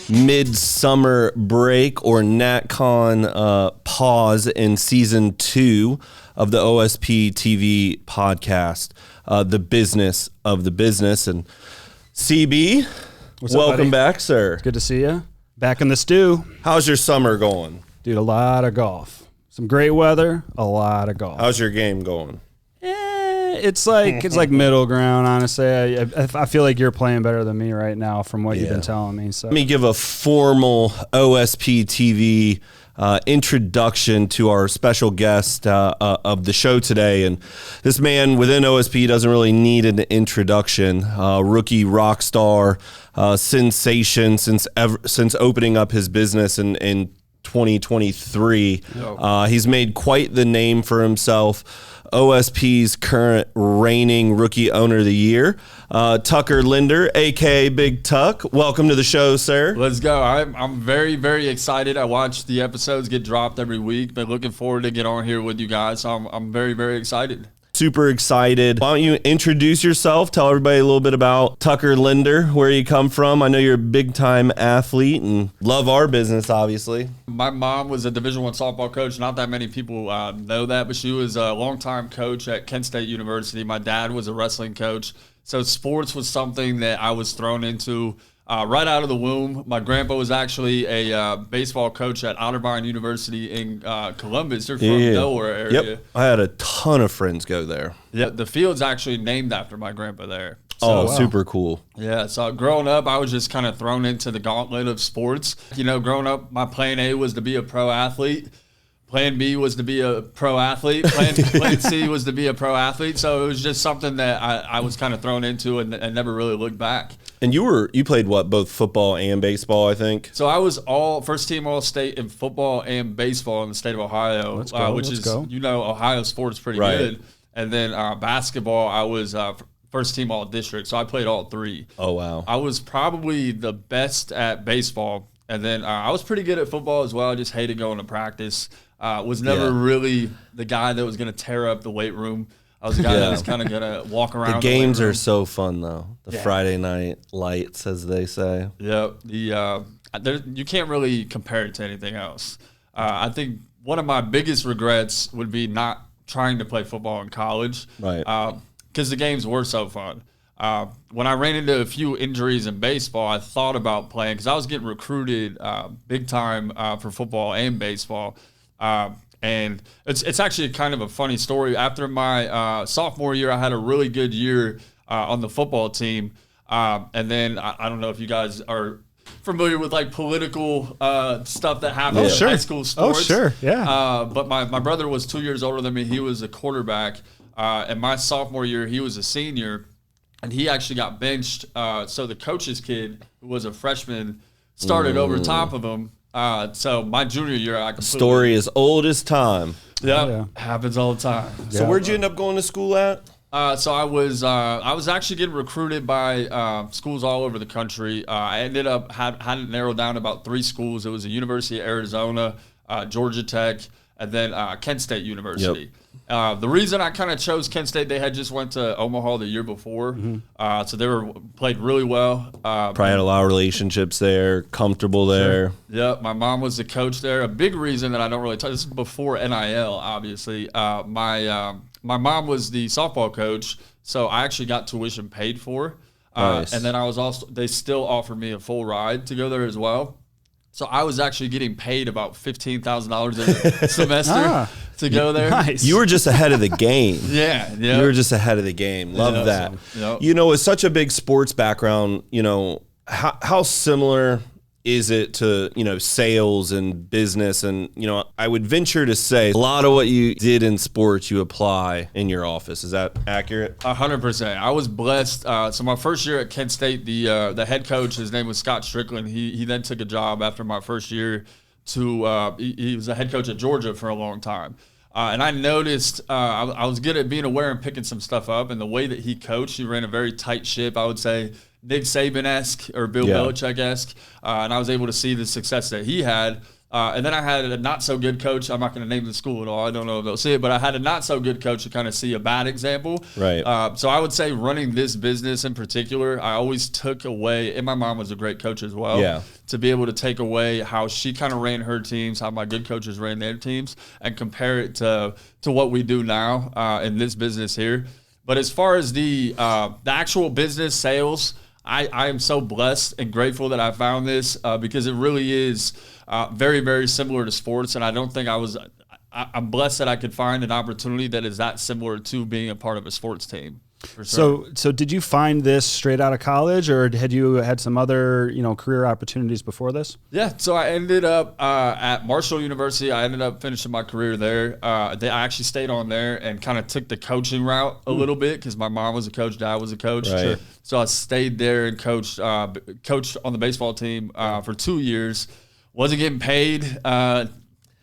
midsummer break or NatCon pause in season 2 of the OSP TV podcast, The Business of the Business. And CB, welcome back, sir. Good to see you. Back in the stew. How's your summer going? Dude, a lot of golf. Some great weather, a lot of golf. How's your game going? It's like middle ground, honestly. I feel like you're playing better than me right now from what you've been telling me. So let me give a formal OSP TV introduction to our special guest of the show today. And this man within OSP doesn't really need an introduction. Rookie rock star, sensation since opening up his business in 2023. He's made quite the name for himself. OSP's current reigning Rookie Owner of the Year, Tucker Linder, a.k.a. Big Tuck. Welcome to the show, sir. Let's go. I'm very, very excited. I watch the episodes get dropped every week, but looking forward to get on here with you guys. So I'm very, very excited. Super excited. Why don't you introduce yourself? Tell everybody a little bit about Tucker Linder, where you come from. I know you're a big-time athlete and love our business, obviously. My mom was a Division I softball coach. Not that many people know that, but she was a longtime coach at Kent State University. My dad was a wrestling coach. So sports was something that I was thrown into right out of the womb. My grandpa was actually a baseball coach at Otterbein University in Columbus. They're from Delaware area. Yep. I had a ton of friends go there. Yeah, the field's actually named after my grandpa there. So, super cool. Yeah, so growing up, I was just kind of thrown into the gauntlet of sports. You know, growing up, my plan A was to be a pro athlete. Plan B was to be a pro athlete. Plan C was to be a pro athlete. So it was just something that I was kind of thrown into and never really looked back. And you played what, both football and baseball, I think? So I was first team All-State in football and baseball in the state of Ohio, which is, you know, Ohio sports pretty good. And then basketball, I was first team All-District. So I played all three. Oh, wow. I was probably the best at baseball. And then I was pretty good at football as well. I just hated going to practice. Was never really the guy that was going to tear up the weight room. I was the guy that was kind of going to walk around. The games are so fun, though. The Friday night lights, as they say. Yep. You can't really compare it to anything else. I think one of my biggest regrets would be not trying to play football in college. Right. Because the games were so fun. When I ran into a few injuries in baseball, I thought about playing because I was getting recruited big time for football and baseball. And it's actually kind of a funny story. After my sophomore year, I had a really good year on the football team. And then I don't know if you guys are familiar with like political stuff that happens in high school sports. Oh, sure. Yeah. But my brother was 2 years older than me. He was a quarterback. And my sophomore year, he was a senior. And he actually got benched. So the coach's kid, who was a freshman, started over top of him. So my junior year, I completely... Story as old as time. Yeah, happens all the time. So where'd you end up going to school at? So I was actually getting recruited by schools all over the country. I ended up had it narrowed down to about 3 schools. It was the University of Arizona, Georgia Tech, and then Kent State University. Yep. The reason I kind of chose Kent State, they had just went to Omaha the year before, so they played really well. Probably had a lot of relationships there, comfortable there. Sure. Yeah, my mom was the coach there. A big reason that I don't really talk, this is before NIL, obviously. My mom was the softball coach, so I actually got tuition paid for. Nice. And then they still offered me a full ride to go there as well. So I was actually getting paid about $15,000 a semester to go there. Nice. You were just ahead of the game. Yeah. You were just ahead of the game. Love that. Yep. You know, with such a big sports background, you know, how similar is it to, you know, sales and business? And, you know, I would venture to say a lot of what you did in sports, you apply in your office. Is that accurate? 100%. I was blessed. So my first year at Kent State, the head coach, his name was Scott Strickland. He then took a job after my first year to, he was a head coach at Georgia for a long time. And I noticed I was good at being aware and picking some stuff up. And the way that he coached, he ran a very tight ship, I would say, Nick Saban-esque or Bill Belichick-esque. And I was able to see the success that he had. And then I had a not so good coach. I'm not going to name the school at all. I don't know if they'll see it, but I had a not so good coach to kind of see a bad example. Right. So I would say running this business in particular, I always took away, and my mom was a great coach as well. Yeah. To be able to take away how she kind of ran her teams, how my good coaches ran their teams, and compare it to what we do now in this business here. But as far as the actual business sales, I am so blessed and grateful that I found this because it really is very, very similar to sports. And I don't think I'm blessed that I could find an opportunity that is that similar to being a part of a sports team. For sure. So did you find this straight out of college, or had you had some other, career opportunities before this? Yeah, so I ended up at Marshall University. I ended up finishing my career there. I actually stayed on there and kind of took the coaching route a little bit because my mom was a coach, dad was a coach. Right. So I stayed there and coached on the baseball team for 2 years. Wasn't getting paid.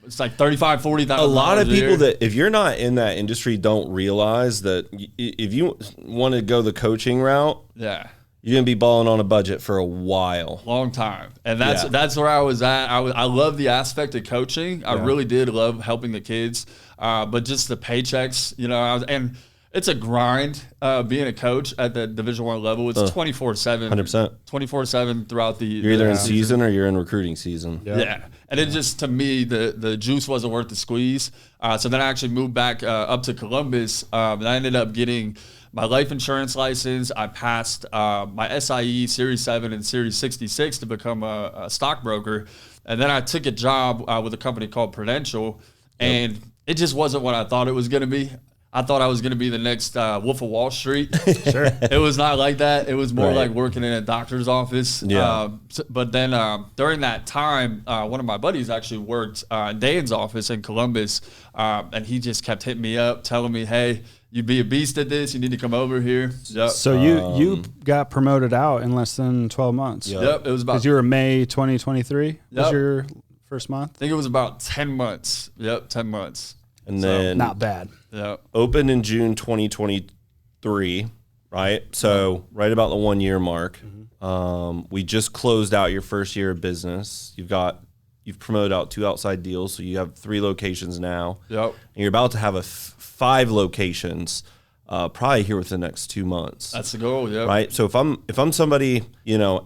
It's like $35,000, $40,000. A lot of people that, if you're not in that industry, don't realize that if you want to go the coaching route, yeah, you're gonna be balling on a budget for a while, long time. And that's where I was at. I love the aspect of coaching. I really did love helping the kids, but just the paychecks, and it's a grind being a coach at the Division I level. It's 24/7, 100%, 24/7 throughout the. You're either in season or you're in recruiting season. Yeah. And it just, to me, the juice wasn't worth the squeeze. So then I actually moved back up to Columbus, and I ended up getting my life insurance license. I passed my SIE Series 7 and Series 66 to become a stockbroker. And then I took a job with a company called Prudential, and it just wasn't what I thought it was going to be. I thought I was going to be the next Wolf of Wall Street. Sure. It was not like that. It was more like working in a doctor's office. Yeah. But then during that time, one of my buddies actually worked in Dan's office in Columbus, and he just kept hitting me up, telling me, hey, you'd be a beast at this. You need to come over here. Yep. So you got promoted out in less than 12 months. Yep. It was about. Because you were May 2023 was Yep. your first month? I think it was about 10 months. Yep, 10 months. And then not bad. Yeah. Opened in June 2023, right? So right about the 1 year mark. We just closed out your first year of business. You've promoted out 2 outside deals, so you have 3 locations now. Yep. And you're about to have 5 locations, probably here within the next 2 months. That's the goal. Yeah. Right. So if I'm somebody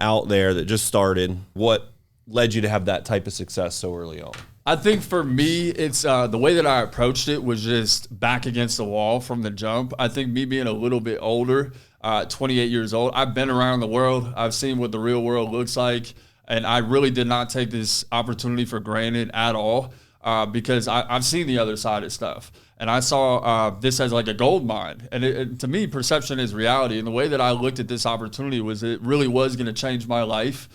out there that just started, what led you to have that type of success so early on? I think for me, it's the way that I approached it was just back against the wall from the jump. I think me being a little bit older, 28 years old, I've been around the world. I've seen what the real world looks like. And I really did not take this opportunity for granted at all because I've seen the other side of stuff. And I saw this as like a gold mine. And to me, perception is reality. And the way that I looked at this opportunity was it really was going to change my life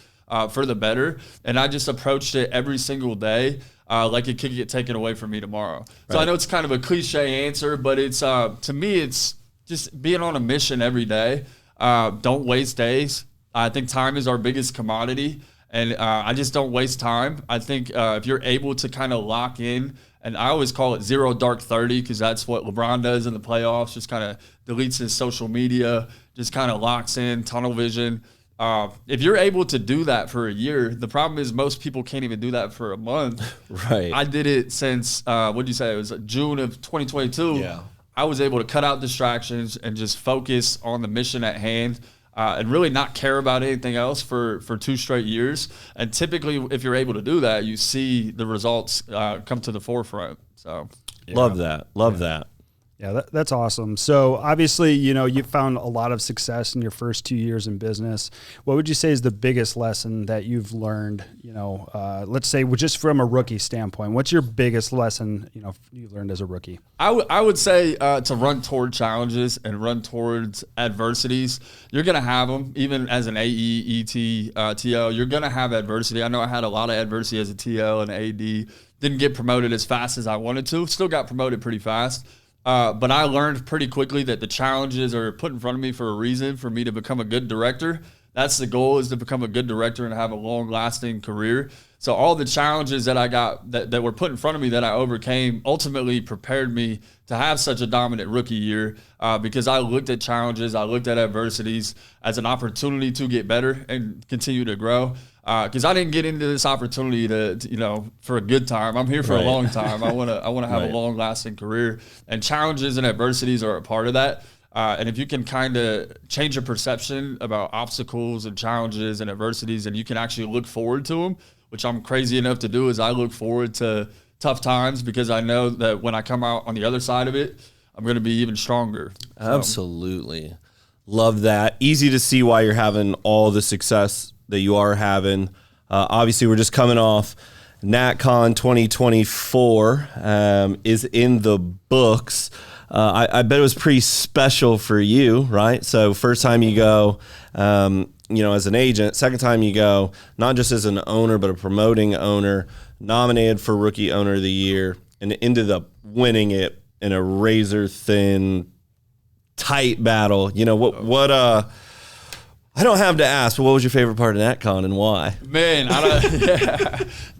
for the better. And I just approached it every single day like it could get taken away from me tomorrow. Right. So I know it's kind of a cliche answer, but it's to me, it's just being on a mission every day. Don't waste days. I think time is our biggest commodity. And I just don't waste time. I think if you're able to kind of lock in, and I always call it 0 dark 30 because that's what LeBron does in the playoffs, just kind of deletes his social media, just kind of locks in, tunnel vision. If you're able to do that for a year, the problem is most people can't even do that for a month. Right. I did it since, what'd you say? It was June of 2022. Yeah. I was able to cut out distractions and just focus on the mission at hand. And really not care about anything else for 2 straight years. And typically, if you're able to do that, you see the results come to the forefront. So, Love that. Love that. Yeah, that's awesome. So obviously, you found a lot of success in your first 2 years in business. What would you say is the biggest lesson that you've learned, let's say just from a rookie standpoint? What's your biggest lesson, you learned as a rookie? I would say to run toward challenges and run towards adversities. You're going to have them, even as an AE, ET, TL. You're going to have adversity. I know I had a lot of adversity as a TL and AD. Didn't get promoted as fast as I wanted to. Still got promoted pretty fast. But I learned pretty quickly that the challenges are put in front of me for a reason, for me to become a good director. That's the goal, is to become a good director and have a long-lasting career. So all the challenges that I got that were put in front of me that I overcame ultimately prepared me to have such a dominant rookie year, because I looked at challenges, I looked at adversities as an opportunity to get better and continue to grow. Because I didn't get into this opportunity to for a good time. I'm here for a long time. I want to have a long-lasting career, and challenges and adversities are a part of that. And if you can kind of change your perception about obstacles and challenges and adversities, and you can actually look forward to them, which I'm crazy enough to do, is I look forward to tough times, because I know that when I come out on the other side of it, I'm going to be even stronger. Absolutely. Love that. Easy to see why you're having all the success that you are having. Obviously, we're just coming off NatCon 2024 is in the books. I bet it was pretty special for you, right? So first time you go, as an agent. Second time you go, not just as an owner, but a promoting owner, nominated for Rookie Owner of the Year, and ended up winning it in a razor-thin, tight battle. I don't have to ask, but what was your favorite part of NatCon and why? Man,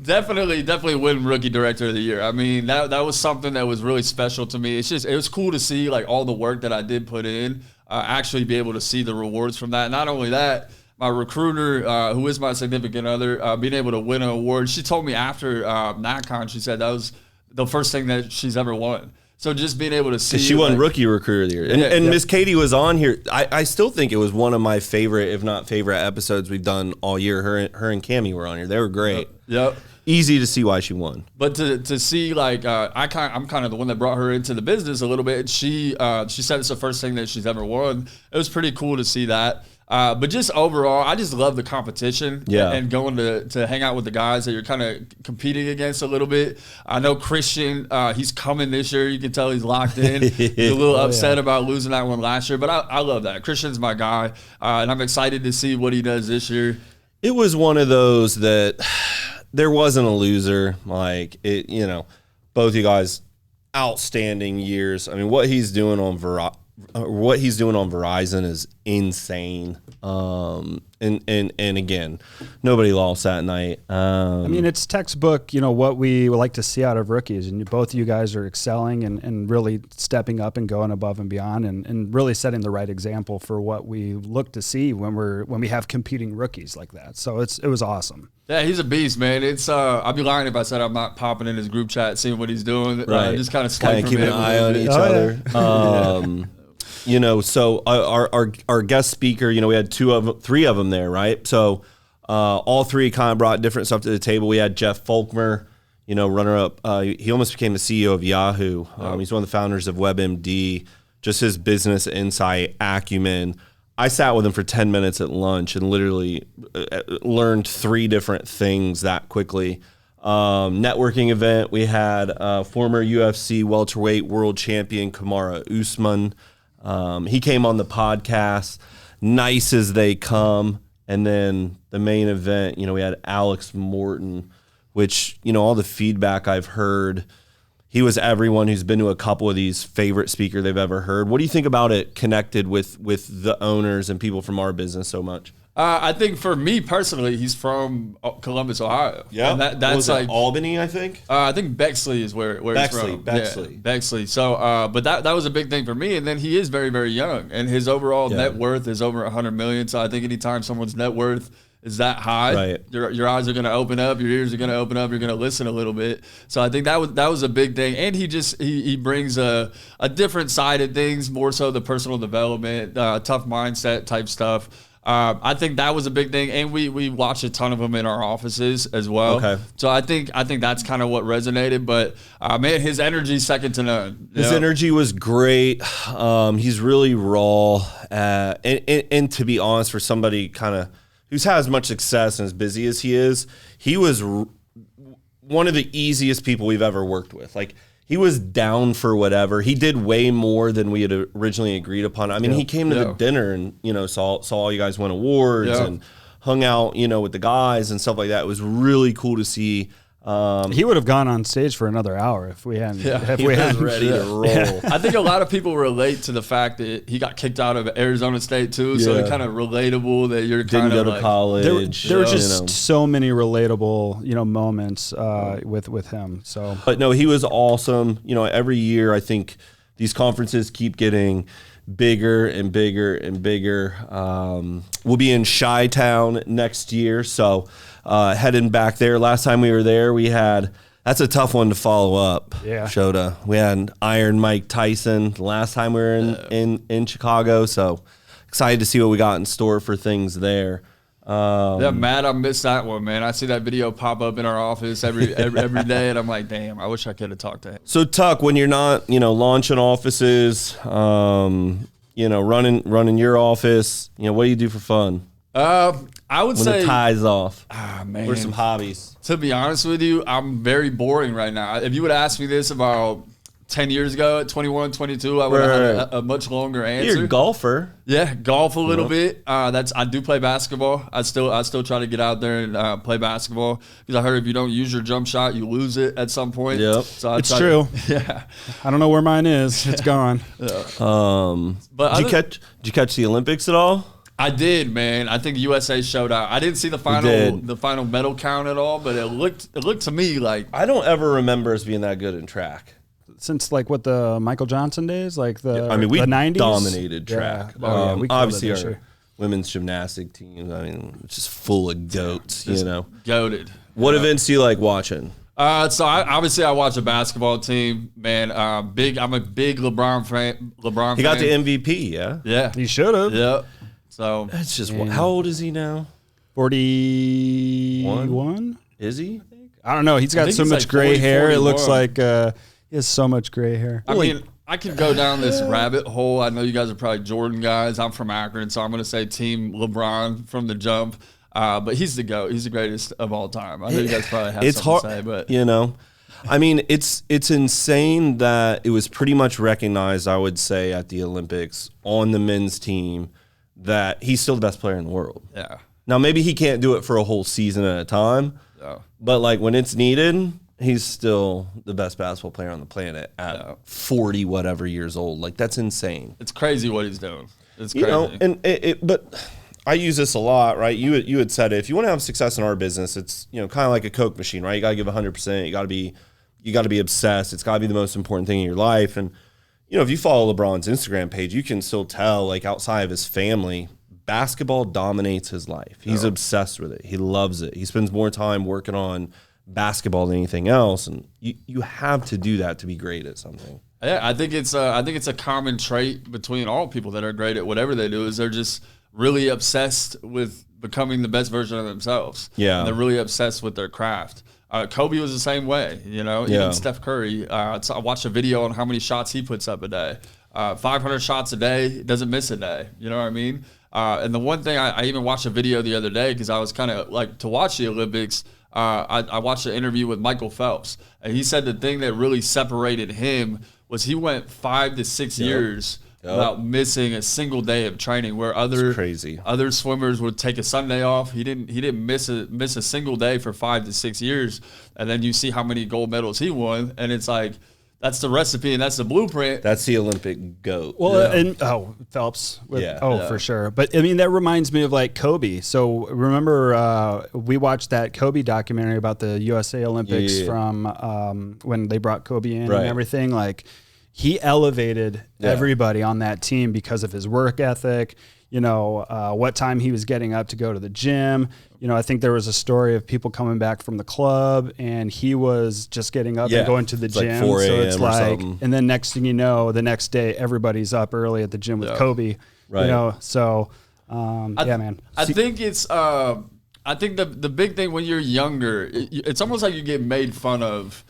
definitely win Rookie Director of the Year. I mean, that was something that was really special to me. It was cool to see like all the work that I did put in, actually be able to see the rewards from that. Not only that, my recruiter, who is my significant other, being able to win an award. She told me after NatCon, she said that was the first thing that she's ever won. So just being able to see. She won Rookie Recruiter of the Year. And Miss Katie was on here. I still think it was one of my favorite, if not favorite, episodes we've done all year. Her and Cammie were on here. They were great. Yep. Easy to see why she won. But to see, like, I'm kind of the one that brought her into the business a little bit. She said it's the first thing that she's ever won. It was pretty cool to see that. But just overall, I just love the competition and going to hang out with the guys that you're kind of competing against a little bit. I know Christian, he's coming this year. You can tell he's locked in. He's a little upset about losing that one last year, but I love that. Christian's my guy, and I'm excited to see what he does this year. It was one of those that there wasn't a loser. Like, both you guys, outstanding years. I mean, what he's doing on Verizon is insane. And again, nobody lost that night. I mean, it's textbook, what we would like to see out of rookies. And both of you guys are excelling and really stepping up and going above and beyond and really setting the right example for what we look to see when we have competing rookies like that. So it was awesome. Yeah, he's a beast, man. It's I'd be lying if I said I'm not popping in his group chat, seeing what he's doing. Right. Just kind of keeping an eye on each other. So our guest speaker, we had three of them there, right? So all three kind of brought different stuff to the table. We had Jeff Folkmer, runner up. He almost became the CEO of Yahoo. He's one of the founders of WebMD. Just his business insight, acumen. I sat with him for 10 minutes at lunch and literally learned three different things that quickly. Networking event, we had former UFC welterweight world champion Kamaru Usman. He came on the podcast, nice as they come. And then the main event, we had Alex Morton, which, all the feedback I've heard, he was everyone who's been to a couple of these favorite speaker they've ever heard. What do you think about it connected with the owners and people from our business so much? I think for me personally, he's from Columbus, Ohio. Yeah, and that's like Albany, I think. I think Bexley is where he's from. Bexley. Yeah, Bexley. So, but that was a big thing for me. And then he is very, very young, and his overall net worth is over $100 million. So I think anytime someone's net worth is that high, right, your eyes are going to open up, your ears are going to open up, you're going to listen a little bit. So I think that was a big thing, and he brings a different side of things, more so the personal development, tough mindset type stuff. I think that was a big thing, and we watched a ton of them in our offices as well. Okay. So I think that's kind of what resonated. But man, his energy second to none. His energy was great. He's really raw, and to be honest, for somebody kind of who's had as much success and as busy as he was one of the easiest people we've ever worked with. Like, he was down for whatever. He did way more than we had originally agreed upon. I mean, he came to the dinner and, saw all you guys win awards and hung out, with the guys and stuff like that. It was really cool to see He would have gone on stage for another hour if we hadn't. If He we was hadn't ready to roll. I think a lot of people relate to the fact that he got kicked out of Arizona State too, so it's kind of relatable that you're Didn't kind go of to like, college. There were just so many relatable, moments with him. So, But no, he was awesome. Every year I think these conferences keep getting bigger and bigger and bigger. We'll be in Chi-Town next year, so heading back there. Last time we were there, that's a tough one to follow up. Yeah. Shota. We had Iron Mike Tyson the last time we were in Chicago, so excited to see what we got in store for things there. Matt, I missed that one, man. I see that video pop up in our office every day, and I'm like, damn, I wish I could have talked to him. So Tuck, when you're not, launching offices, running your office, what do you do for fun? I would say The tie's off. man. What are some hobbies? To be honest with you, I'm very boring right now. If you would ask me this about 10 years ago at 21, 22, I would have had a much longer answer. You're a golfer. Yeah, golf a little bit. I do play basketball. I still try to get out there and play basketball because I heard if you don't use your jump shot, you lose it at some point. Yep. So it's true. Yeah. I don't know where mine is. It's gone. But did you catch the Olympics at all? I did, man. I think USA showed out. I didn't see the final medal count at all, but it looked to me like I don't ever remember us being that good in track. Since the Michael Johnson days, we the 90s? Dominated Yeah. track. We killed obviously it this our year. women's gymnastic team. It's just full of goats. goated. What events do you like watching? So I watch a basketball team, man. I'm a big LeBron fan. He got the MVP. Yeah. Yeah. He should have. Yep. So That's just how old is he now? 41. Is he? I don't know. He's got so he's much like gray 40, hair. It looks 41. like he has so much gray hair. I mean, I could go down this rabbit hole. I know you guys are probably Jordan guys. I'm from Akron, so I'm going to say Team LeBron from the jump. But he's the GOAT. He's the greatest of all time. I know you guys probably have something to say, but it's insane that it was pretty much recognized, I would say, at the Olympics on the men's team that he's still the best player in the world. yeah. Now, maybe he can't do it for a whole season at a time, but when it's needed, he's still the best basketball player on the planet at 40 whatever years old. That's insane. It's crazy what he's doing. It's crazy. But I use this a lot, right? You had said it. If you want to have success in our business, it's kind of like a Coke machine, right? You got to give 100%. You got to be obsessed. It's got to be the most important thing in your life. And if you follow LeBron's Instagram page, you can still tell, outside of his family, basketball dominates his life. He's obsessed with it. He loves it. He spends more time working on basketball than anything else. And you have to do that to be great at something. Yeah, I think it's a common trait between all people that are great at whatever they do is they're just really obsessed with becoming the best version of themselves. Yeah. And they're really obsessed with their craft. Kobe was the same way, even Steph Curry. I watched a video on how many shots he puts up a day. 500 shots a day, doesn't miss a day. You know what I mean? And the one thing, I even watched a video the other day because I was kind of to watch the Olympics. I watched an interview with Michael Phelps, and he said the thing that really separated him was he went 5 to 6 years without missing a single day of training, where other swimmers would take a Sunday off. He didn't miss a single day for 5 to 6 years, and then you see how many gold medals he won, and it's like that's the recipe and that's the blueprint. That's the Olympic GOAT. Well, Phelps. For sure. But that reminds me of Kobe. So remember we watched that Kobe documentary about the USA Olympics from when they brought Kobe in and everything. He elevated everybody on that team because of his work ethic, what time he was getting up to go to the gym. I think there was a story of people coming back from the club and he was just getting up and going to the gym. 4 a.m. So it's something. and then next thing you know, the next day, everybody's up early at the gym with Kobe, so, man. I think it's, I think the big thing when you're younger, it's almost like you get made fun of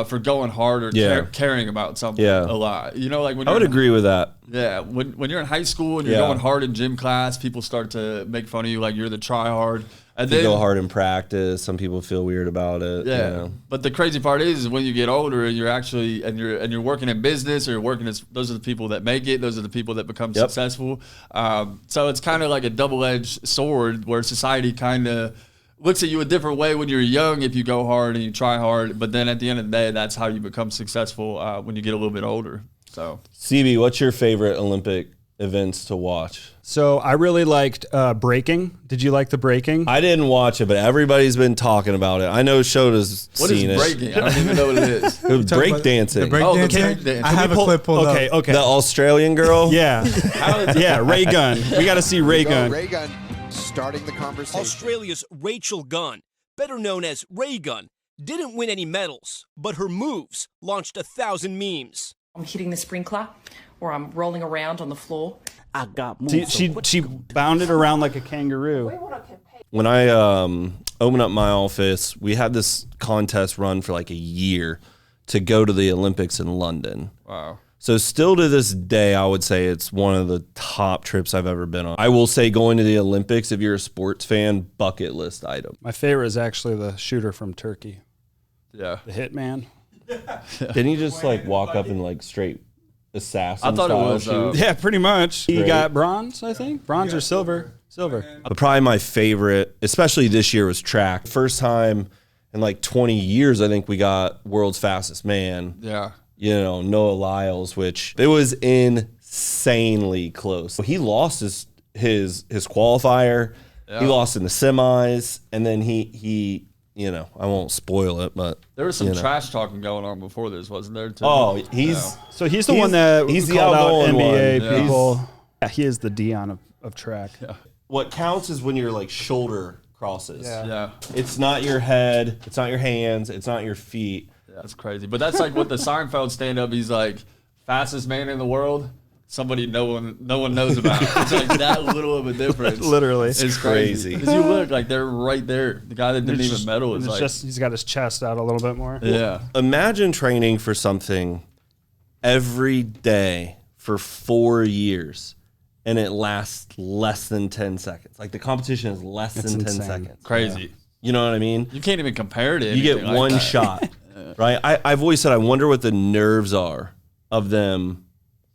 for going hard or caring about something a lot. When I would agree with that. Yeah, when you're in high school and you're going hard in gym class, people start to make fun of you like you're the try hard. And you go hard in practice. Some people feel weird about it. Yeah, but the crazy part is when you get older and you're actually you're working in business or you're working as those are the people that make it. Those are the people that become successful. So it's kind of like a double-edged sword where society kind of looks at you a different way when you're young if you go hard and you try hard. But then at the end of the day, that's how you become successful when you get a little bit older. So, CB, what's your favorite Olympic events to watch? So I really liked breaking. Did you like the breaking? I didn't watch it, but everybody's been talking about it. I know Shota's seen it. What is breaking? I don't even know what it is. It was break dancing. The break dancing? I have a clip pulled up. Okay. The Australian girl? Yeah. Yeah, Ray Gunn. We got to see Ray Gunn. Ray Gunn starting the conversation. Australia's Rachel Gunn, better known as Ray Gunn, didn't win any medals, but her moves launched 1,000 memes. I'm hitting the sprinkler or I'm rolling around on the floor. I got moves. She bounded around like a kangaroo. When I opened up my office, we had this contest run for like a year to go to the Olympics in London. Wow. So still to this day, I would say it's one of the top trips I've ever been on. I will say going to the Olympics, if you're a sports fan, bucket list item. My favorite is actually the shooter from Turkey, Yeah. the hitman. Didn't he just like walk up and like straight assassin I thought it was. shoot? Yeah, pretty much. He Great. got bronze, I think. Bronze or silver. Silver. But probably my favorite, especially this year, was track. First time in like 20 years, I think we got world's fastest man. Yeah. You know, Noah Lyles, which it was insanely close. He lost his qualifier. Yeah. He lost in the semis, and then he you know, I won't spoil it, but There was some you know. trash talking going on before this, wasn't there? Too? Oh, he's So he's the one that he's the called out outgoing NBA one. people. Yeah, he is the Dion of track. Yeah. What counts is when your like shoulder crosses. Yeah. It's not your head, it's not your hands, it's not your feet. That's crazy. But that's like what the Seinfeld stand-up, he's like, fastest man in the world, somebody no one knows about. It's like that little of a difference. Literally. It's crazy. Because you look, like they're right there. The guy that didn't even medal is It's like, just he's got his chest out a little bit more. yeah. Imagine training for something every day for 4 years and it lasts less than 10 seconds. Like the competition is less It's than 10 insane. seconds. Crazy. You know what I mean? You can't even compare it to You anything get like one that. shot, right? I've always said, I wonder what the nerves are of them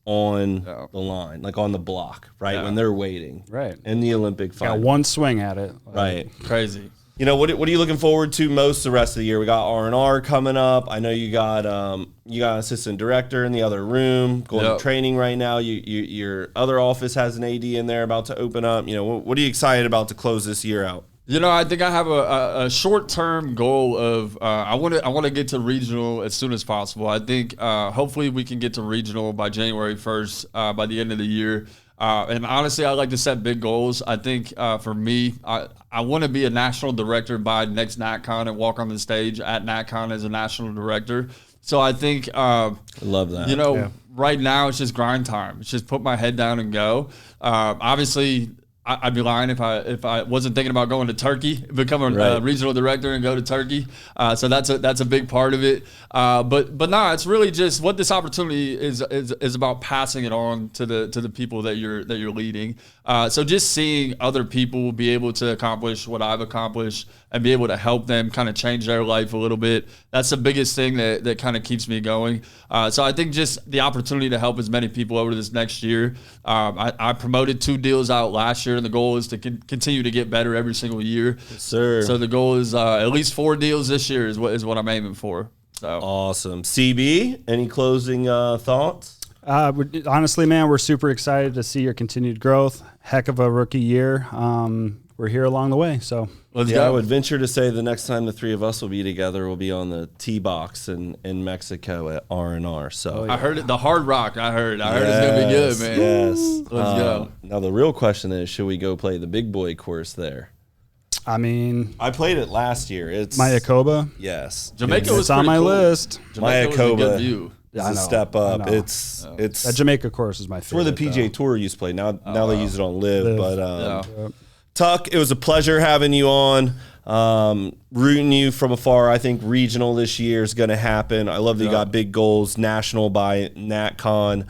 on the line, like on the block, right? Yeah. When they're waiting. Right. In the Olympic Got final. one swing at it. Right. Crazy. You know, what are you looking forward to most the rest of the year? We got R&R coming up. I know you got an assistant director in the other room going to training right now. Your other office has an AD in there about to open up. You know, what are you excited about to close this year out? You know, I think I have a short-term goal of I want to get to regional as soon as possible. I think hopefully we can get to regional by January 1st, by the end of the year. And honestly, I like to set big goals. I think for me, I want to be a national director by next NatCon and walk on the stage at NatCon as a national director. So I think I love that. You know, right now it's just grind time. It's just put my head down and go. Obviously, I'd be lying if I wasn't thinking about going to Turkey, become a regional director and go to Turkey. So that's a big part of it. But no, it's really just what this opportunity is about, passing it on to the people that you're leading. So just seeing other people be able to accomplish what I've accomplished and be able to help them kind of change their life a little bit. That's the biggest thing that kind of keeps me going. So I think just the opportunity to help as many people over this next year. I promoted 2 deals out last year, and the goal is to continue to get better every single year. Yes, sir. So the goal is at least 4 deals this year is what I'm aiming for. So Awesome. CB, any closing thoughts? Honestly, man, we're super excited to see your continued growth. Heck of a rookie year. We're here along the way. So let's I go. would venture to say the next time the three of us will be together will be on the T box in Mexico at R&R. So I heard it. The Hard Rock. I heard it's gonna be good, man. Yes. Let's go. Now the real question is, should we go play the big boy course there? I mean, I played it last year. It's Mayakoba. Yes. Jamaica was It's on pretty my cool. list. Jamaica was a good Mayakoba view. is I a know, step I up. know. It's That Jamaica course is my where favorite. the PGA Tour used to play. Now they use it on Live. Live. But Tuck, it was a pleasure having you on. Rooting you from afar. I think regional this year is going to happen. I love that you got big goals. National by NatCon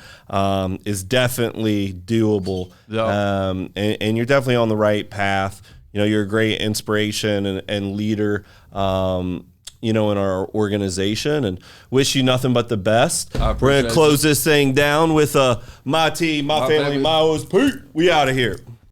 is definitely doable. And you're definitely on the right path. You know, you're a great inspiration and leader, you know, in our organization, and wish you nothing but the best. We're going to close this thing down with my team, my family, my OSP. We out of here.